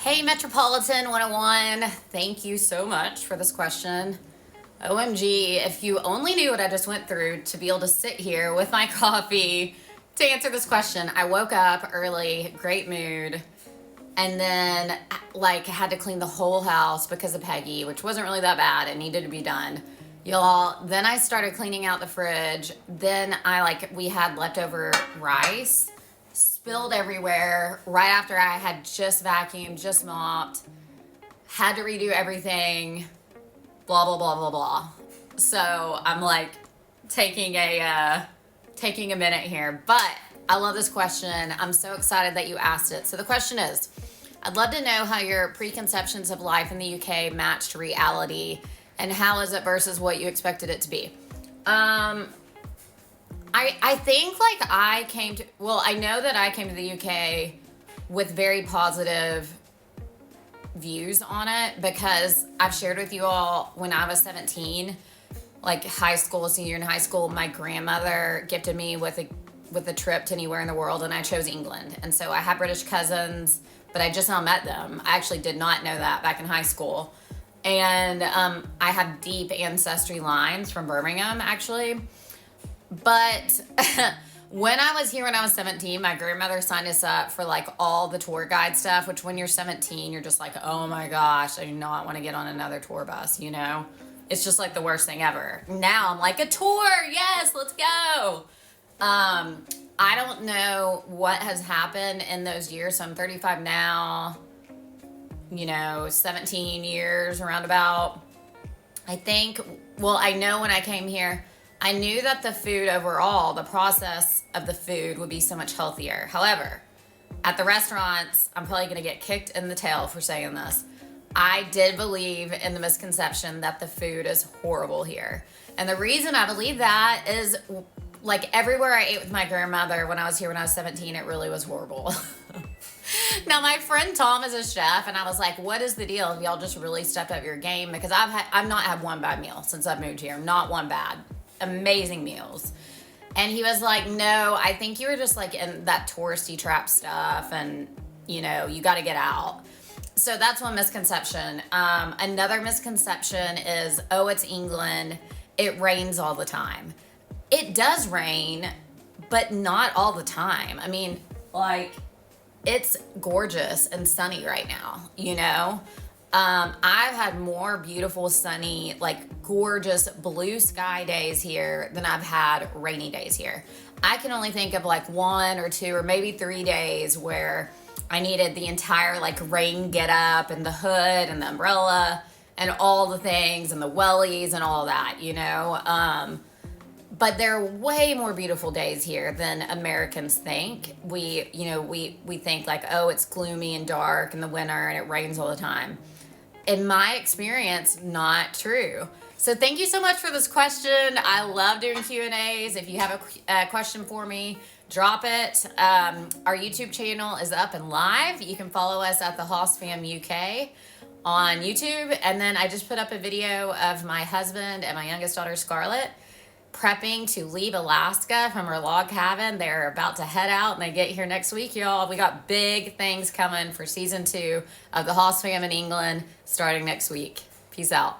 Hey, Metropolitan 101. Thank you so much for this question. OMG, if you only knew what I just went through to be able to sit here with my coffee to answer this question. I woke up early, great mood, and then had to clean the whole house because of Peggy, which wasn't really that bad. It needed to be done. Y'all, then I started cleaning out the fridge. Then we had leftover rice spilled everywhere right after I had just vacuumed, just mopped, had to redo everything, blah, blah, blah, blah, blah. So I'm taking a minute here, but I love this question. I'm so excited that you asked it. So the question is, I'd love to know how your preconceptions of life in the UK matched reality, and how is it versus what you expected it to be? I think I know that I came to the UK with very positive views on it because I've shared with you all when I was 17, senior in high school, my grandmother gifted me with a trip to anywhere in the world, and I chose England. And so I have British cousins, but I just now met them. I actually did not know that back in high school. And I have deep ancestry lines from Birmingham, actually. But when I was here when I was 17, my grandmother signed us up for all the tour guide stuff, which when you're 17, you're just like, oh my gosh, I do not want to get on another tour bus, you know? It's just the worst thing ever. Now I'm like, a tour, yes, let's go. I don't know what has happened in those years. So I'm 35 now, 17 years roundabout. I know when I came here, I knew that the food overall, the process of the food would be so much healthier. However, at the restaurants, I'm probably going to get kicked in the tail for saying this. I did believe in the misconception that the food is horrible here. And the reason I believe that is everywhere I ate with my grandmother when I was here when I was 17, it really was horrible. Now, my friend Tom is a chef, and I was like, what is the deal if y'all just really stepped up your game? Because I've not had one bad meal since I've moved here. Not one bad. Amazing meals. And he was like, no, I think you were just in that touristy trap stuff, and you got to get out. So that's one misconception. Another misconception is, oh, it's England, it rains all the time. It does rain, but not all the time. I mean, it's gorgeous and sunny right now, I've had more beautiful, sunny, gorgeous blue sky days here than I've had rainy days here. I can only think of one or two or maybe 3 days where I needed the entire rain get up and the hood and the umbrella and all the things and the wellies and all that, But there are way more beautiful days here than Americans think. We think oh, it's gloomy and dark in the winter and it rains all the time. In my experience, not true. So thank you so much for this question. I love doing Q&As. If you have a question for me, drop it. Our YouTube channel is up and live. You can follow us at the Hoss Fam UK on YouTube. And then I just put up a video of my husband and my youngest daughter, Scarlett, prepping to leave Alaska from her log cabin. They're about to head out and they get here next week, y'all. We got big things coming for season 2 of the Hoss Fam in England starting next week. Peace out.